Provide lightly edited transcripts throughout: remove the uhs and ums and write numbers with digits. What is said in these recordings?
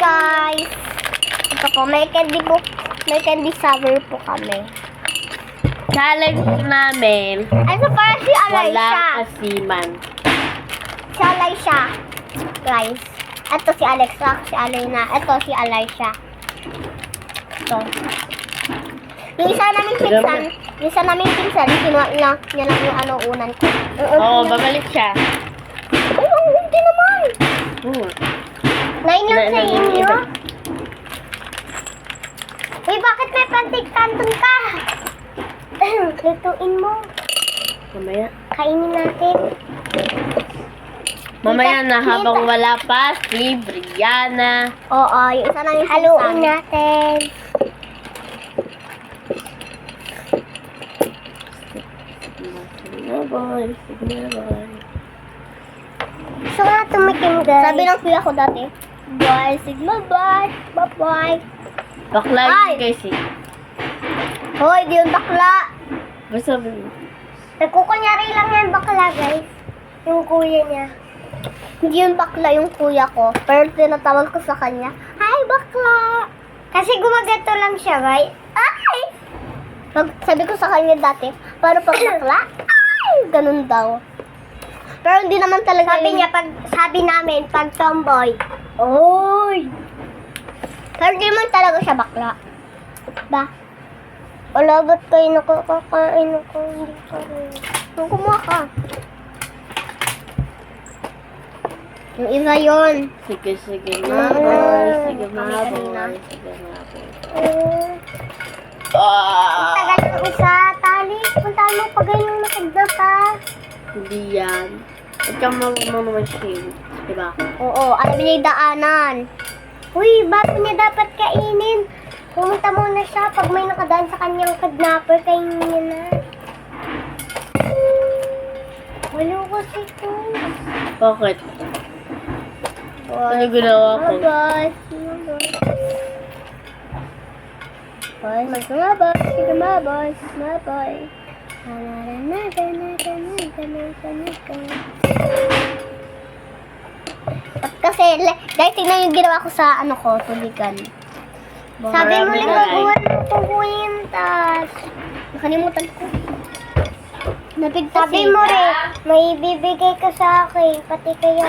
guys. Ito po, may candy sour po kami. Challenge namin, Ano para si Alay siya? walang asiman. Si Alay siya. Guys. Ito si Alexa, si Alena. Ito si Alay siya. Ito. Yung isa namin pinsan, kinuha niya lang yung ano unan ko. Oo, babalik siya. Ay, ang hindi naman. Nine lang sa inyo. Uy, bakit may pantig tantun ka? Lutuin mo. Mamaya. Kainin natin. Mamaya na habang wala pa si Brianna. Oo, yung isa namin haluin natin. Sigma boy, Sigma boy. Gusto ko na tumikim, guys. Sabi ng kuya ko dati, bye, Sigma, bye. Bye-bye. Bakla Ay! yun kasi. Hoy, di yung bakla. Basta sabi mo. Nagkukunyari lang yan bakla, guys. Yung kuya niya. Hindi yung bakla yung kuya ko. Pero tinatawag ko sa kanya, hi, bakla. Kasi gumagato lang siya, right? Ay! Sabi ko sa kanya dati, paano pag bakla? Ay! Ganun daw. Pero hindi naman talaga sabi namin, pag tomboy. Oy! Pero hindi naman talaga siya bakla. Ba? Wala, ba't kayo nakakakain ako? Hindi ka rin. Nung kumuha ka. Yung iba yun. Sige, sige na boy. Sige na boy. Sige na boy. Tagal ng isa, tali. Puntahan mo pag ganyan nakagda ka. Hindi yan. Huwag kang naman shield. Diba? Oo, alam niya yung daanan. Uy, bago niya dapat kainin. Pumunta muna siya pag may nakadaan sa kanyang kidnapper, kainin niya na. Walo kasi ito. Bakit? Ano ginawa ko? Mabas. Mabas. Sige, mabas. Mabay. Kasi, guys, tingnan yung ginawa ko sa ano ko, tubigan. Sabi mo lang gagawin mo yung tas. Nakalimutan ko. Sabi mo rin, may bibigay ka sa akin, pati kaya.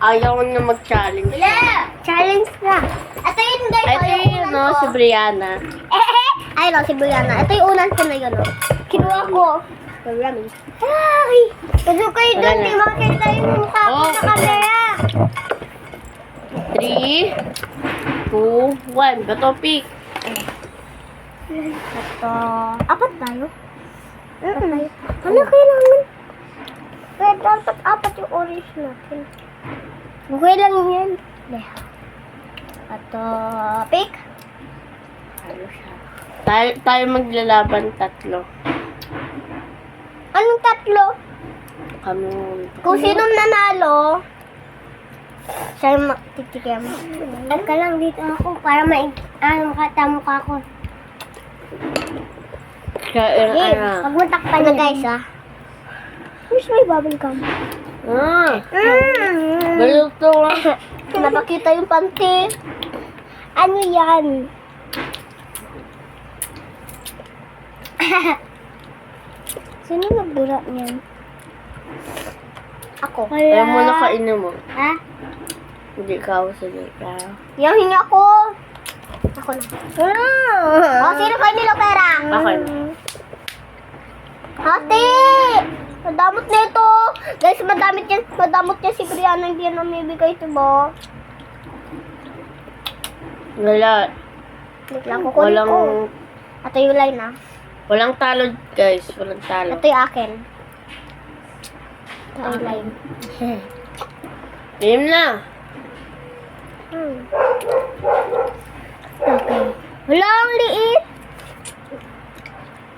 Ayaw na mag-challenge. Challenge na. Ito yung guys. Ito yun, no? Si Brianna. Ay, no, si Brianna. Ito yung unan ko na yun, no? Kinuha ko. Marami. Ay! Kasi kayo doon, Wala na. di makita yung mukha ko Oh. sa camera. 3, 2, 1. Bato pick. Ito. Apat tayo? Ano kailangan? Kaya dapat apat yung orange natin. Okay lang yan. Ito. Pick. Tayo maglalaban tatlo. Anong tatlo? Kami. Kung sinong nanalo, siya yung matitikim. Ka lang dito ako para makata mukha ko. Kaya, Pag mo takpan na guys, ah. Where's my bubble gum? Balito nga. Napakita yung panty. Ano yan? Sino nagbura niyan? Ako. Kaya mo na kainin mo. Ha? Hindi ka ako sige ka. Yung hinga ko. Ako na. Sino kayo nila pera? Ako. Ate! Madamot na ito. Guys, madamot yan si Brianna. Hindi yan namibigay ito ba? Wala. Wait lang, kukunin ko. Ito yung line ah. Walang talo, guys. Walang talo. Ito yung akin. Ito yung line. Game na. Okay. Wala, ang liit.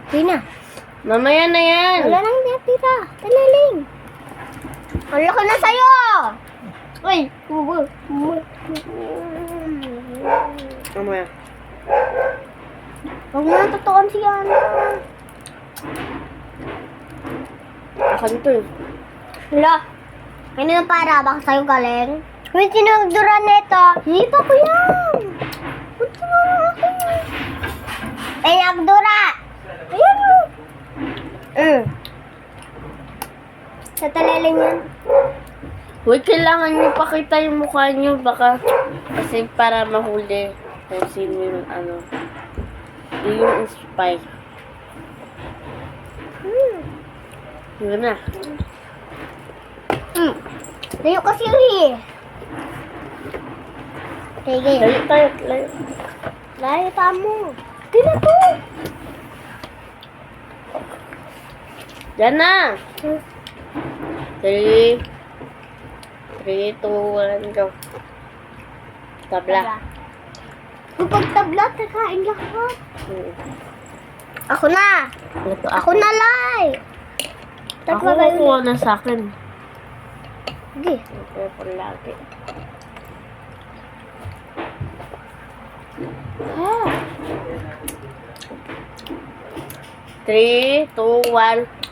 Hindi na. Mamaya na yan. Wala nang natira. Talaling. Ang laki na sa'yo. Uy. Mamaya. Huwag mo nang tutukan si Yana. Akan to eh. Wala. Ano na para? Baka sa'yo galing? May sinugduran nito. Hindi pa ko yan. Punta mo ang akin. Pinagdura. Ayan o. Sa talaling yan. Uy, kailangan nyo pakita yung mukha nyo. Baka, kasi para mahuli kung sino yung ano. Yung spy. Yun na. Layo kasi yun eh. Sige. Layo tayo. Layo. Layo pa mo. Di na to. Yan na. 3, 2, 1, go. Tabla. Kapag tabla, kakain lahat. Hmm. Ako na. Ito Ako na, Lai. Ako kukuha na sa akin. Sige. Kaya po lagi. Ah. 3, 2, 1.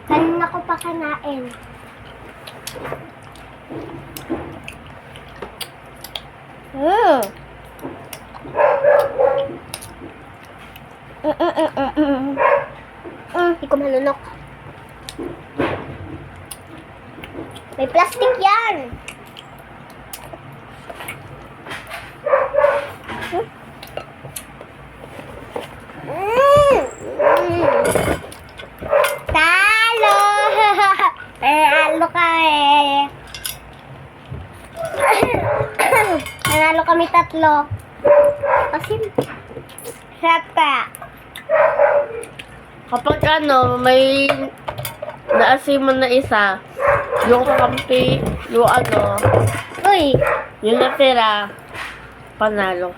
Kanina ko pa kanain. Hindi ko malunok. May plastic yan. Talo! Nanalo kami. Nanalo kami 3. Kasi, sarap ka. Kapag ano, may naasiman na isa, yung kakampi, yung ano, Uy, yung natira, panalo.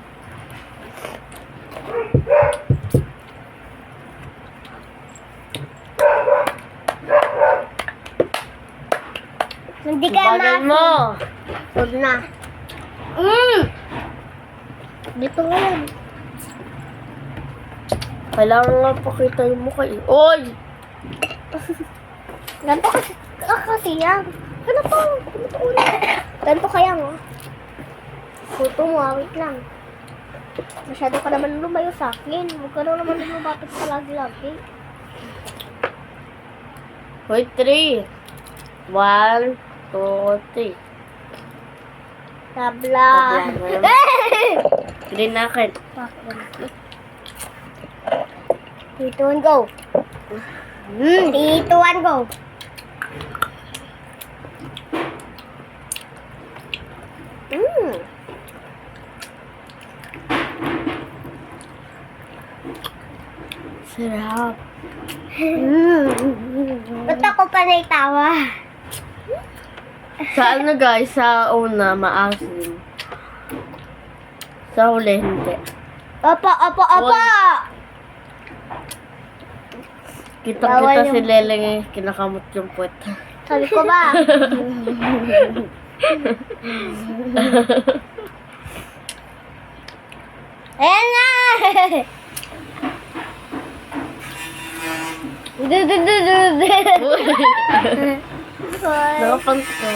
hindi ka Bagal mo. Huwag na. Dito nga yan. Kailangan nga pakita yung mukha eh. Oy! Ganto kasi yan. Ano to? Ganto kaya mo. Puto mo, wait lang. Masyado ka naman lumayo sa akin. Huwag ka naman lumapit sa lagi-lagi. Wait, 3. 1, 2, 3. Tabla. Tabla. Green na akin. Dito and go. Dito and go. Sarap. Ba't ako pa naitawa? Sa ano guys, sa una, maasim. Sa huli, hindi. Opo. Kitang-kita Bawal si yung- Leleng eh, kinakamot yung puwet. Sabi ko ba? Ayan na! Nakapang ko.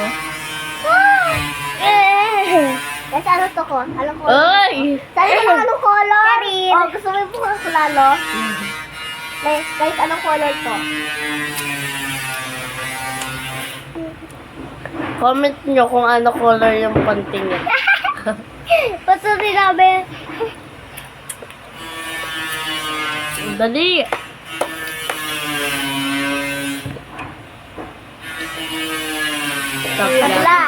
Kasi ano to ko? Anong color? Ay! Sabi ko anong color? Oh, gusto mo yung bukas ko lalo? Guys, anong color to? Comment nyo kung ano color yung panty niya. Basta sinabi. Dali! Stop lang. Tabla.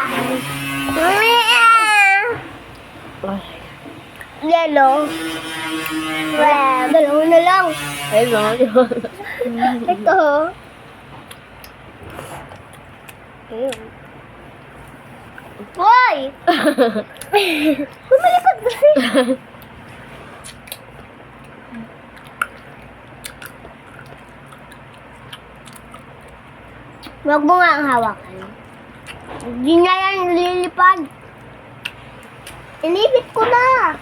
Yellow. Red. Dalawa na lang. Ayun o, yun. Ito. Ayun. Hoy! Pumalikod kasi. Huwag mo nga ang hawakan. Hindi na yan lilipad. Inipit ko na.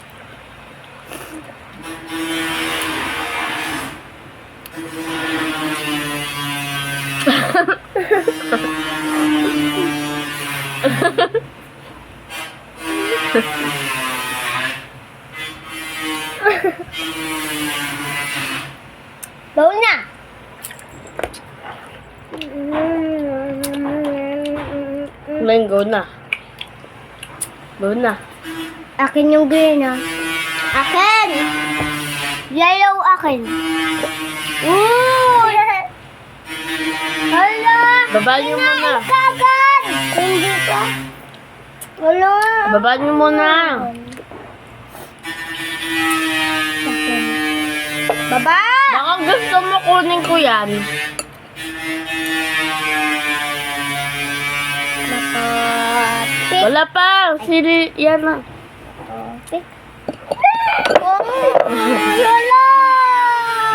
Bawal na. Mango na. Go na. Akin yung green, ha? Akin! Yellow akin. Ooh! Hala! Baba niyo muna. Kagad! Hindi pa. Hala! Baba niyo muna. Baba! Baka gusto mo kunin ko yan. Makapit. Wala pa. Sili, yan na. Wala!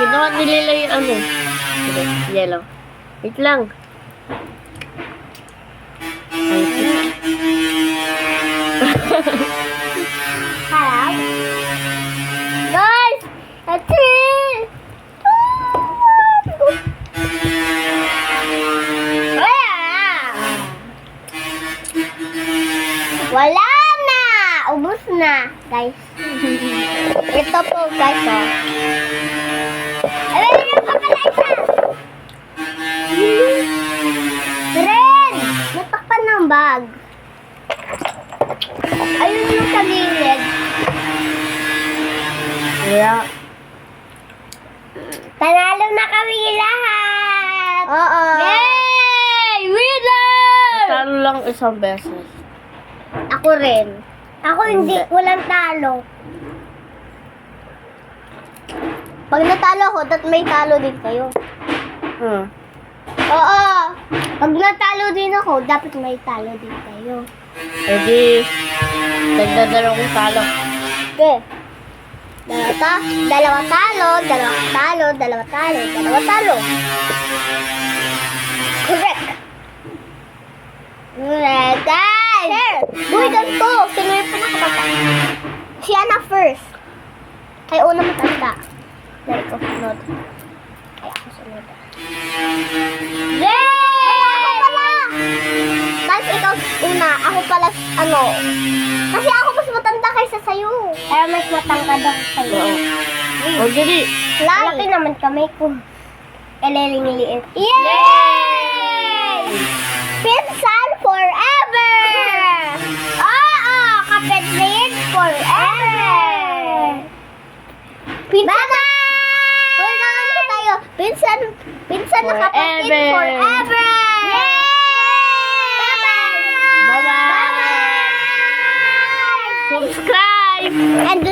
Kinuha ni Lila yung ano. Sige, yellow. Wait lang. Ay, Harap. Guys! That's it! Wala na! Ubus na, guys. Ito po, guys, oh. Ay, meron pa pala isa! Ren! Natakpan ng bag. Ayun yung sa gilid. yeah. Panalo na kami lahat! Oo. Yay! Winner! Natalo lang isang beses. Ako rin. Ako hindi, walang talo. Pag natalo ako, may talo din kayo. Hmm. Oo. Pag natalo din ako, dapat may talo din kayo. Pwede. Dagdadalo kong talo. Okay. Dalawa talo, dalawa talo, dalawa talo, dalawa talo. Correct. Correct. Guys! Share! Uy, ganito. Sino yung pinakabata? Siya na first. Ay, una matanda. Dahil ko sunod. Ay, ako sunod. Yay! Ako pala! Tapos ikaw una. Ako pala, ano. Kasi ako mas matanda kaysa sa'yo. Kaya mas matangkad ako sa'yo. O, dali. Laki naman kamay ko. Liit. Yay! Pinsan forever! Oo! Kapatid forever! Pinsan na! Huwag na ano tayo. Pinsan na kapatid Forever. forever! Yay! Bye-bye! Bye-bye. Bye-bye! Subscribe. And